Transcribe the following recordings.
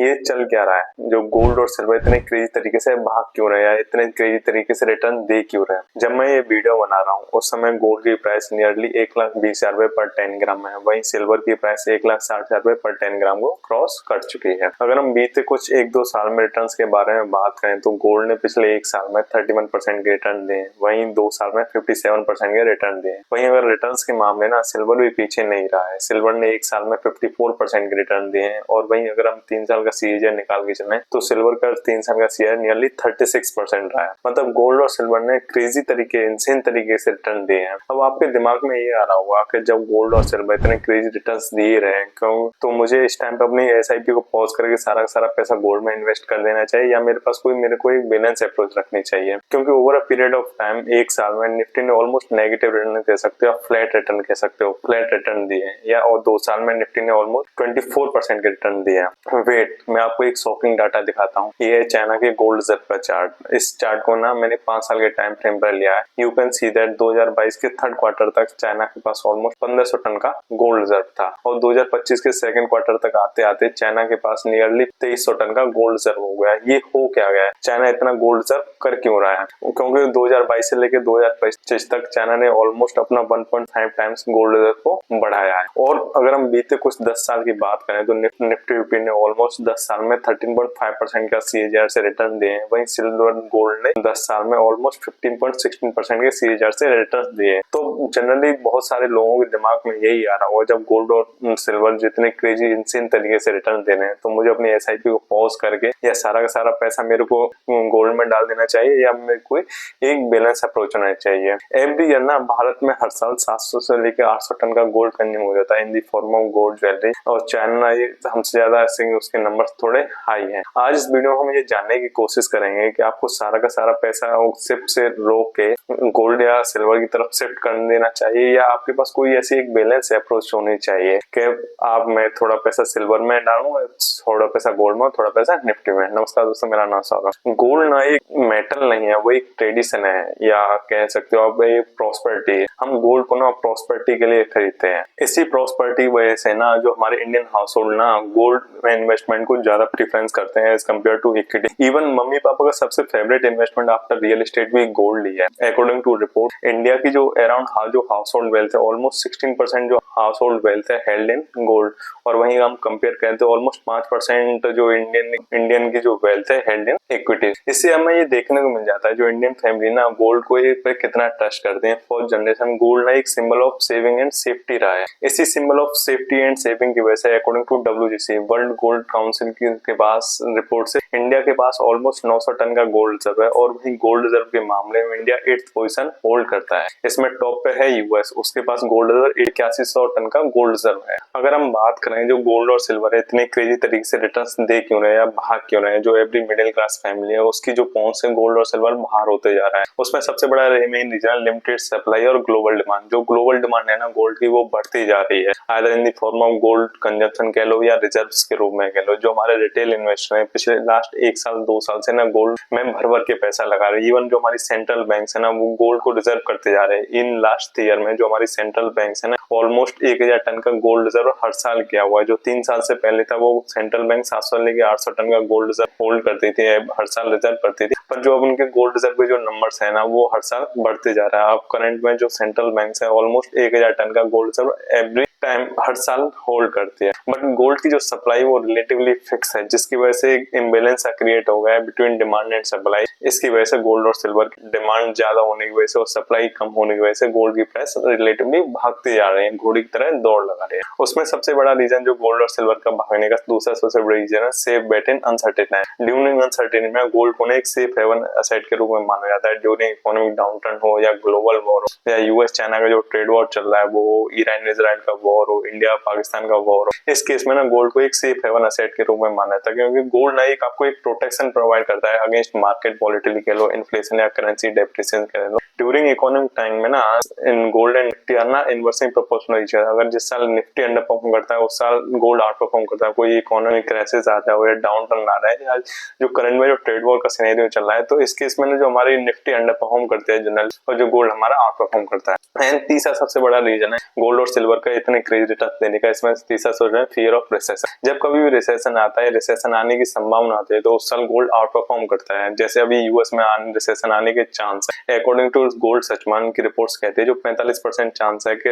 ये चल क्या रहा है, जो गोल्ड और सिल्वर इतने क्रेजी तरीके से भाग क्यों रहे हैं, इतने क्रेजी तरीके से रिटर्न दे क्यों रहे हैं। जब मैं ये वीडियो बना रहा हूँ उस समय गोल्ड की प्राइस नियरली 1,20,000 रुपए पर 10 ग्राम है, वहीं सिल्वर की प्राइस 1,60,000 रुपए पर 10 ग्राम को क्रॉस कर चुकी है। अगर हम बीते कुछ 1-2 साल में रिटर्न के बारे में बात करें तो गोल्ड ने पिछले 1 साल में 31% के रिटर्न दिए, वहीं 2 साल में 57% के रिटर्न दिए। वहीं अगर रिटर्न के मामले ना सिल्वर भी पीछे नहीं रहा है, सिल्वर ने 1 साल में 54% के रिटर्न दिए हैं। और वहीं अगर हम 3 साल का सीएजीआर निकाल के चले तो सिल्वर का 3 साल का सीएजीआर नियरली 36% रहा है। मतलब गोल्ड और सिल्वर ने क्रेजी तरीके, इंसेन तरीके से रिटर्न दिए हैं। अब आपके दिमाग में ये आ रहा होगा कि जब गोल्ड और सिल्वर इतने क्रेजी रिटर्न्स दे रहे हैं क्यों, तो मुझे इस टाइम पे अपनी एसआईपी को पॉज करके सारा का सारा पैसा गोल्ड में इन्वेस्ट कर देना चाहिए, या मेरे पास मेरे को एक बैलेंस अप्रोच रखनी चाहिए। क्योंकि over a period of time 1 साल में निफ्टी ने ऑलमोस्ट नेगेटिव रिटर्न कह सकते हो, फ्लैट रिटर्न कह सकते हो, फ्लैट रिटर्न दिए, या और 2 साल में निफ्टी ने ऑलमोस्ट 24% के रिटर्न दिए। वेट, मैं आपको एक शॉकिंग डाटा दिखाता हूँ। ये है चाइना के गोल्ड रिजर्व का चार्ट। इस चार्ट को ना मैंने 5 साल के टाइम फ्रेम पर लिया है। यू कैन सी दैट 2022 के 3rd क्वार्टर तक चाइना के पास ऑलमोस्ट 1500 टन का गोल्ड रिजर्व था, और 2025 के 2nd क्वार्टर तक आते आते चाइना के पास नियरली 2300 टन का गोल्ड रिजर्व हो गया। ये हो क्या गया है, चाइना इतना गोल्ड रिजर्व कर क्यों रहा है? क्योंकि 2022 से लेकर 2025 तक चाइना ने ऑलमोस्ट अपना 1.5 टाइम्स गोल्ड रिजर्व को बढ़ाया है। और अगर हम बीते कुछ 10 साल की बात करें तो निफ्टी यूपी ने ऑलमोस्ट 10 साल में 13.5% का सीएजीआर से रिटर्न दिए हैं। वहीं सिल्वर गोल्ड ने 10 साल में ऑलमोस्ट 15.16% के सीएजीआर से रिटर्न दिए। तो जनरली बहुत सारे लोगों के दिमाग में यही आ रहा होगा, जब गोल्ड और सिल्वर जितने क्रेजी इंसेन तरीके से रिटर्न दे रहे हैं तो मुझे अपनी एसआईपी को पॉज करके या सारा का सारा पैसा मेरे को गोल्ड में डाल देना चाहिए, या मेरे को एक बैलेंस अप्रोच होना चाहिए। एवरी ईयर ना भारत में हर साल 700 से लेकर 800 टन का गोल्ड कंज्यूम हो जाता है in the form of gold jewellery, और चाइना ये हमसे ज्यादा उसके नंबर थोड़े हाई हैं। आज इस वीडियो में हम ये जानने की कोशिश करेंगे कि आपको सारा का सारा पैसा शिफ्ट से रोक के गोल्ड या सिल्वर की तरफ शिफ्ट कर देना चाहिए, या आपके पास कोई ऐसी एक बैलेंस अप्रोच होनी चाहिए कि आप मैं थोड़ा पैसा सिल्वर में डालूं, थोड़ा पैसा गोल्ड में, थोड़ा पैसा निफ्टी में। नमस्कार दोस्तों, मेरा नाम सौरभ। गोल्ड ना एक मेटल नहीं है, वो एक ट्रेडिशन है, या कह सकते हो आप एक प्रॉस्पेरिटी है। हम गोल्ड को ना प्रॉस्पेरिटी के लिए खरीदते हैं। इसी प्रॉस्पेरिटी वजह से ना जो हमारे इंडियन हाउस होल्ड ना गोल्ड में इन्वेस्टमेंट को ज्यादा प्रेफरेंस करते हैं as compared to equity. Even mummy papa का सबसे favourite investment after real estate भी गोल्ड ही है। अकॉर्डिंग टू रिपोर्ट, इंडिया की जो अराउंड जो हाउस होल्ड वेल्थ है, ऑलमोस्ट 16% जो हाउस होल्ड वेल्थ है हेल्ड इन गोल्ड, और वहीं हम कंपेयर करें तो ऑलमोस्ट 5% जो इंडियन की जो वेल्थ है हेल्ड इन इक्विटी। इससे हमें ये देखने को मिल जाता है जो इंडियन फैमिली ना गोल्ड को पे कितना ट्रस्ट करते हैं। फॉर जनरेशन गोल्ड ना एक symbol of saving and safety रहा है। इसी symbol of safety and saving की वजह से according to WGC world gold council के पास रिपोर्ट से इंडिया के पास ऑलमोस्ट 900 टन का गोल्ड रिजर्व है, और वहीं गोल्ड रिजर्व के मामले में इंडिया 8th पोजीशन होल्ड करता है। इसमें टॉप पे है यूएस, उसके पास गोल्ड रिजर्व 8100 टन का गोल्ड रिजर्व है। अगर हम बात करें जो गोल्ड और सिल्वर है इतने क्रेजी तरीके से रिटर्न दे क्यों रहे हैं या भाग क्यों रहे हैं, जो एवरी मिडिल क्लास फैमिली है उसकी जो पहुंच से गोल्ड और सिल्वर बाहर होते जा रहा है, उसमें सबसे बड़ा मेन रीजन लिमिटेड सप्लाई और ग्लोबल डिमांड। जो ग्लोबल डिमांड है ना गोल्ड की, वो बढ़ती जा रही है, either in the form of gold consumption कह लो या रिजर्व्स के रूप में कह लो। जो हमारे रिटेल इन्वेस्टर हैं पिछले लास्ट 1 साल 2 साल से ना गोल्ड में भर भर के पैसा लगा रहे हैं। इवन जो हमारी सेंट्रल बैंक्स है ना वो गोल्ड को रिजर्व करते जा रहे हैं। इन लास्ट ईयर में जो हमारी सेंट्रल बैंक्स है ना ऑलमोस्ट 1000 टन का गोल्ड रिजर्व हर साल किया हुआ है। जो 3 साल से पहले था वो सेंट्रल बैंक 700 लेके 800 टन का गोल्ड रिजर्व होल्ड करती थी, हर साल रिजर्व करती थी। पर जो अब उनके गोल्ड रिजर्व के जो नंबर्स है ना वो हर साल बढ़ते जा रहा है। अब करंट में जो सेंट्रल बैंक है ऑलमोस्ट 1000 टन का गोल्ड रिजर्व एवरी टाइम हर साल होल्ड करती है। बट गोल्ड की जो सप्लाई वो रिलेटिवली फिक्स है, जिसकी वजह से एक इम्बेलेंस क्रिएट हो गया है बिटवीन डिमांड एंड सप्लाई। इसकी वजह से गोल्ड और सिल्वर की डिमांड ज्यादा होने की वजह से और सप्लाई कम होने की वजह से गोल्ड की प्राइस रिलेटिवली भागती जा रही है, घोड़ी की तरह दौड़ लगा रही है। उसमें सबसे बड़ा रीजन जो गोल्ड और सिल्वर का भागने का दूसरा सबसे बड़ा रीजन है सेफ बेट इन अनसर्टेन है। ड्यूरिंग अनसर्टेनिटी में गोल्ड को एक सेफ हेवन एसेट के रूप में माना जाता है। ड्यूरिंग इकोनॉमिक डाउनटर्न हो या ग्लोबल वॉर हो या यूएस चाइना का जो ट्रेड वॉर चल रहा है वो हो, ईरान इजराइल का वॉर हो, इंडिया पाकिस्तान का वॉर हो, इस केस में ना गोल्ड को एक सेफ हेवन एसेट के रूप में माना जाता है, क्योंकि गोल्ड ना आपको एक प्रोटेक्शन प्रोवाइड करता है अगेंस्ट मार्केट वॉलेटिलिटी कह लो, इन्फ्लेशन या करेंसी डेप्रिसिएशन कह लो। ड्यूरिंग इकोनॉमिक टाइम में ना इन गोल्ड एंड निफ्टी आर ना इनवर्सली प्रोपोर्शनल ईच अदर। अगर जिस साल निफ्टी अंडर परफॉर्म करता है उस साल गोल्ड आउट परफॉर्म करता है। कोई इकोनॉमिक क्राइसिस आता है या डाउन टर्न आ रहा है या जो करंट में जो ट्रेड वॉर का सिनेरियो चल रहा है, तो इस केस में जो हमारी निफ्टी अंडर परफॉर्म करते हैं जनरल, और जो गोल्ड हमारा आउट परफॉर्म करता है। एंड तीसरा सबसे बड़ा रीजन है गोल्ड और सिल्वर का इतने क्रेजी रिटर्न देने का, इसमें तीसरा सोच रहे हैं फियर ऑफ रिसेशन। जब कभी भी रिसेशन आता है, रिसेशन आने की संभावना आती है, तो उस साल गोल्ड आउट परफॉर्म करता है। जैसे अभी यूएस में रिसेशन आने के चांस है, अकॉर्डिंग टू गोल्ड सचमान की रिपोर्ट्स कहती है जो 45% चांस है कि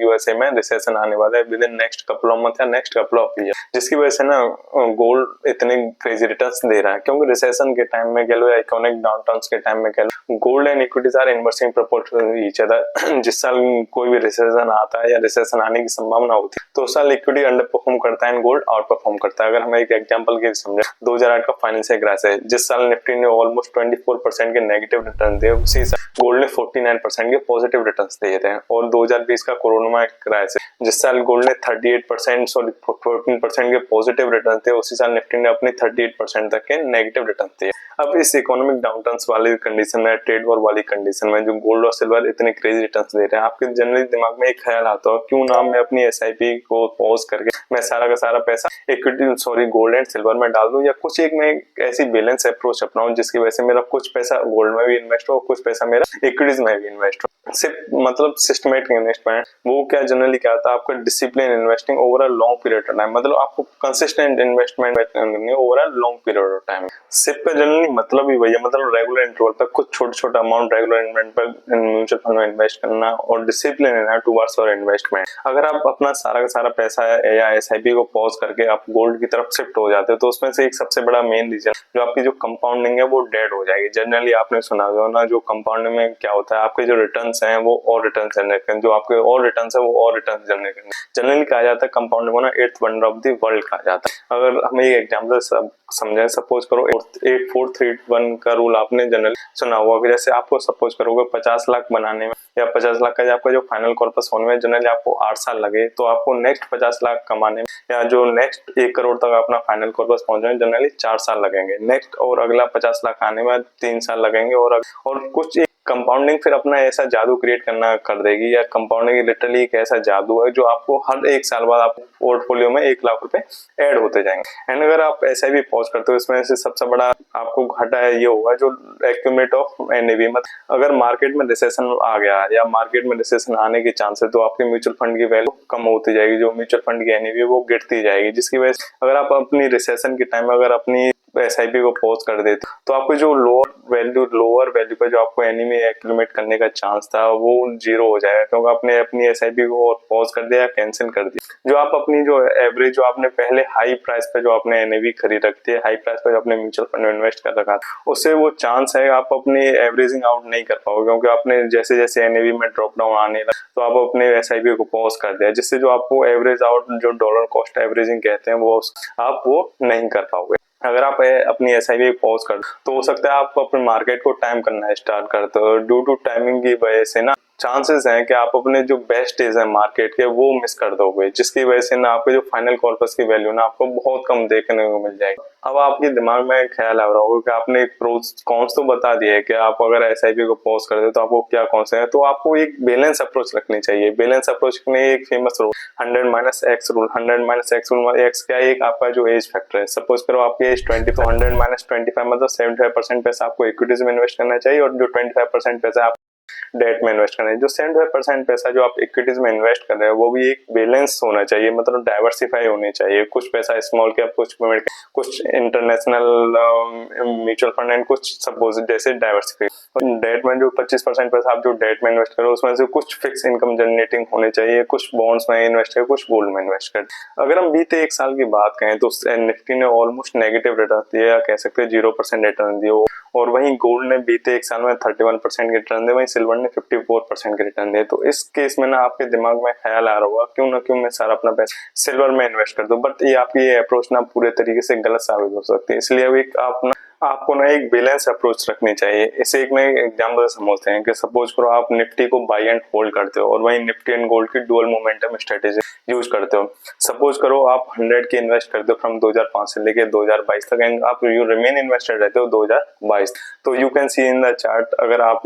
यूएसए में रिसेशन आने वाला है with in next couple of month या नेक्स्ट कपल ऑफ ईयर, जिसकी वजह से ना गोल्ड इतने क्रेजी रिटर्न्स दे रहा है। क्योंकि रिसेशन के टाइम में कह लो या इकोनॉमिक डाउनटर्न्स के टाइम में कह लो, gold and equities are inversely proportional each other. जिस साल कोई भी रिसेशन आता है या रिसेशन आने की संभावना होती है, तो उस साल इक्विटी अंडर परफॉर्म करता है एंड गोल्ड आउट परफॉर्म करता है। अगर हम एक एग्जांपल के समझे, 2008 का फाइनेंशियल क्राइसिस है, जिस साल निफ्टी ने ऑलमोस्ट 24% के नेगेटिव रिटर्न दिए, उसी साल गोल्ड ने 49% के पॉजिटिव रिटर्न्स दिए थे। और 2020 का कोरोना क्राइसिस, जिस साल गोल्ड ने 38% सॉरी 14% के पॉजिटिव रिटर्न थे, उसी साल निफ्टी ने अपने 38% तक के नेगेटिव रिटर्न दिए। अब इस इकोनॉमिक डाउनटर्न्स वाली कंडीशन में, ट्रेड वॉर वाली कंडीशन में, जो गोल्ड और सिल्वर इतने क्रेजी रिटर्न्स दे रहे हैं, आपके जनरली दिमाग में एक ख्याल आता है, क्यों ना मैं अपनी एसआईपी को पॉज करके मैं सारा का सारा पैसा equity sorry gold and silver में डाल दूं, या कुछ एक मैं ऐसी बैलेंस अप्रोच अपनाऊं जिसकी वजह से मेरा कुछ पैसा गोल्ड में भी इन्वेस्ट हो, कुछ पैसा मेरा इक्विटीज में भी इन्वेस्ट हो। सिर्फ मतलब सिस्टमेटिक इन्वेस्टमेंट, वो क्या जनरली क्या आता है, आपका discipline investing over a long period of time, मतलब आपको कंसिस्टेंट इन्वेस्टमेंट करनी है over a long period of time. सिर्फ का जनरली मतलब ही वही है, मतलब रेगुलर इंटरवल पर कुछ छोटा अमाउंट रेगुलर इन्वेस्टमेंट पर म्यूचुअल फंड में इन्वेस्ट करना और डिसिप्लिन है टुवर्ड्स योर इन्वेस्टमेंट। अगर आप अपना सारा का सारा पैसा या एसआईपी को पॉज करके आप गोल्ड की तरफ शिफ्ट हो जाते हो, तो उसमें से एक सबसे बड़ा मेन रीजन जो आपकी जो कंपाउंडिंग है वो डेड हो जाएगी। जनरली आपने सुना होगा ना, जो कंपाउंडिंग में क्या होता है, आपके जो रिटर्न्स हैं वो और रिटर्न जनरेट करें, जो आपके और रिटर्न्स है वो और रिटर्न जनरेट करें। जनरली कहा जाता है कंपाउंडिंग को ना 8th wonder of the world कहा जाता है। अगर हम एक एग्जांपल समझें, सपोज करो 8431 का रूल आपने जनरली सुना होगा कि जैसे आपको सपोज करोगे 50 लाख बनाने में या 50 लाख का आपका जो फाइनल कॉर्पस होने में जनरली आपको 8 साल लगे, तो आपको नेक्स्ट 50 लाख कमाने में या जो नेक्स्ट 1 करोड़ तक अपना फाइनल कॉर्पस पहुंचने में जनरली 4 साल लगेंगे। नेक्स्ट और अगला 50 लाख आने में 3 साल लगेंगे। और कुछ कंपाउंडिंग फिर अपना ऐसा जादू क्रिएट करना कर देगी, या कंपाउंडिंग लिटरली एक ऐसा जादू है जो आपको हर 1 साल बाद आपको पोर्टफोलियो में 1 लाख रुपए ऐड होते जाएंगे। एंड अगर आप ऐसा भी पॉज करते हो, इसमें से सबसे बड़ा आपको घाटा है ये होगा जो एक्यूमुलेट ऑफ एनएवी। मतलब अगर मार्केट में रिसेशन आ गया या मार्केट में रिसेशन आने के चांस है, तो आपके म्यूचुअल फंड की वैल्यू कम होती जाएगी, जो म्यूचुअल फंड की एनएवी वो गिरती जाएगी, जिसकी वजह से अगर आप अपनी रिसेशन के टाइम अगर अपनी एसआईपी को पॉज कर देते तो आपको जो लोअर वैल्यू पे जो आपको एनएवी एक्यूमुलेट करने का चांस था वो 0 हो जाएगा, क्योंकि आपने अपनी एसआईपी को पॉज कर दिया, कैंसिल कर दिया। जो आप अपनी जो एवरेज जो आपने पहले हाई प्राइस पे जो आपने एनएवी खरीद रखती है, हाई प्राइस पे जो आपने म्यूचुअल फंड में इन्वेस्ट कर रखा था, उससे वो चांस है आप अपने एवरेजिंग आउट नहीं कर पाओगे, क्योंकि आपने जैसे जैसे एनएवी में ड्रॉप डाउन आने लगा तो आप अपने एसआईपी को पॉज कर दिया, जिससे जो आपको एवरेज आउट जो डॉलर कॉस्ट एवरेजिंग कहते हैं वो आप वो नहीं कर पाओगे। अगर आप अपनी एसआईपी पॉज कर तो हो सकता है आप अपने मार्केट को टाइम करना स्टार्ट करते हो, ड्यू टू टाइमिंग की वजह से ना चांसेस हैं कि आप अपने जो बेस्ट डेज है मार्केट के वो मिस कर दोगे, जिसकी वजह से ना आपके जो फाइनल कॉर्पस की वैल्यू ना आपको बहुत कम देखने को मिल जाएगी। अब आपके दिमाग में ख्याल आ रहा होगा कि आपने प्रोस कॉन्स तो बता दिए कि आप अगर एसआईपी को पॉज कर दे तो आपको क्या कौन से है, तो आपको एक बैलेंस अप्रोच रखनी चाहिए। बैलेंस अप्रोच में एक famous rule 100 - x rule, 100 - x rule में x क्या है, एक आपका जो एज फैक्टर है। सपोज करो आपकी एज 20, तो 100 - 25 मतलब 75% पैसा आपको इक्विटीज में इन्वेस्ट करना चाहिए, और जो 25% पैसा आप डेट में इन्वेस्ट करना है। जो 75% पैसा जो आप इक्विटीज में इन्वेस्ट कर रहे हैं वो भी एक बैलेंस होना चाहिए, मतलब डाइवर्सिफाई होनी चाहिए। कुछ पैसा स्मॉल कैप, कुछ इंटरनेशनल म्यूचुअल फंड एंड कुछ सपोज जैसे डाइवर्सिफाई। डेट में जो 25% पैसा आप जो डेट में इन्वेस्ट करो उसमें से कुछ फिक्स इनकम जनरेटिंग होने चाहिए, कुछ बॉन्ड्स में इन्वेस्ट करें, कुछ गोल्ड में इन्वेस्ट करें। अगर हम बीते 1 साल की बात करें तो निफ्टी ने ऑलमोस्ट नेगेटिव रिटर्न दिए, या कह सकते हैं 0% रिटर्न दिए, और वहीं गोल्ड ने बीते 1 साल में 31% के रिटर्न दिए, वहीं सिल्वर ने 54% के रिटर्न दिए। तो इस केस में ना आपके दिमाग में ख्याल आ रहा होगा क्यों ना क्यों मैं सारा अपना पैसा सिल्वर में इन्वेस्ट कर दूं, बट ये आपकी ये अप्रोच ना पूरे तरीके से गलत साबित हो सकती है। इसलिए अब एक आप ना आपको ना एक बैलेंस अप्रोच रखनी चाहिए। इसे एक ना एग्जाम्पल समझते हैं कि सपोज करो आप निफ्टी को बाई एंड होल्ड करते हो और वहीं निफ्टी एंड गोल्ड की डुअल मोमेंटम स्ट्रेटेजी यूज करते हो। सपोज करो आप 100 के इन्वेस्ट करते हो फ्रॉम 2005 से लेके 2022 तक एंड आप यू रिमेन इन्वेस्टेड रहते हो 2022। तो you can see in the chart अगर आप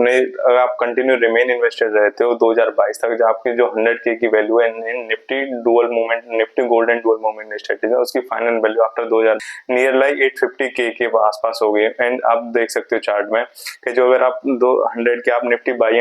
कंटिन्यू रिमेन इन्वेस्टेड रहते हो 2022 तक, जो आपकी जो 100 के की वैल्यू है Nifty dual moment Nifty gold and dual moment strategy है, उसकी final value after 2000 near like 850 के आसपास हो गई। एंड आप देख सकते हो चार्ट में कि जो अगर आप 200 के आप Nifty by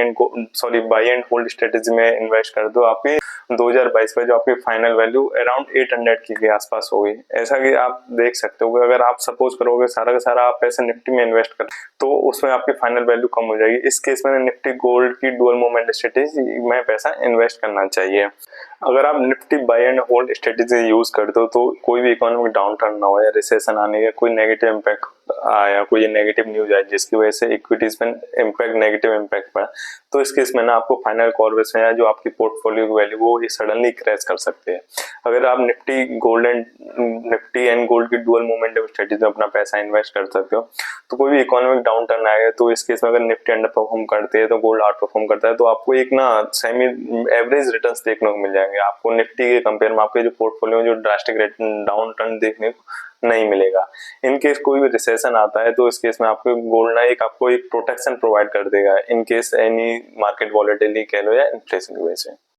and hold strategy में इन्वेस्ट कर दो, आपकी 2022 में जो आपकी फाइनल वैल्यू अराउंड 800 के आसपास हो गई। ऐसा कि आप देख सकते हो अगर आप सपोज करोगे सारा का सारा आप पैसे निफ्टी में इन्वेस्ट कर तो उसमें आपकी फाइनल वैल्यू कम हो जाएगी। इस केस में निफ्टी गोल्ड की डुअल मोमेंट स्ट्रेटेजी में पैसा इन्वेस्ट करना चाहिए। अगर आप Nifty buy and hold strategy use करते हो तो कोई भी इकोनॉमिक डाउन टर्न ना हो या रिसेशन आने का कोई नेगेटिव इम्पैक्ट आया, कोई नेगेटिव न्यूज आई जिसकी वजह से इक्विटीज में नेगेटिव इम्पैक्ट पड़ा, तो इस केस में ना आपको फाइनल कॉर्वेस में जो आपकी पोर्टफोलियो की वैल्यू वो सडनली क्रैश कर सकते हैं। अगर आप निफ्टी एंड गोल्ड की डुअल मोमेंटम स्ट्रेटेजी में अपना पैसा इन्वेस्ट कर सकते हो तो कोई भी इकोनॉमिक डाउन टर्न आएगा तो इस केस में अगर निफ्टी अंडर परफॉर्म करते हैं तो गोल्ड आउट परफॉर्म करता है, तो आपको एक ना सेमी एवरेज रिटर्न्स देखने को मिल जाएंगे। आपको निफ्टी के कंपेयर में आपके जो पोर्टफोलियो में जो ड्रास्टिक डाउन टर्न देखने को नहीं मिलेगा। इन केस कोई भी रिसेशन आता है तो इस केस में आपको गोल्ड ना आपको एक प्रोटेक्शन प्रोवाइड कर देगा in case any market volatility कह लो या इन्फ्लेशन की वजह से।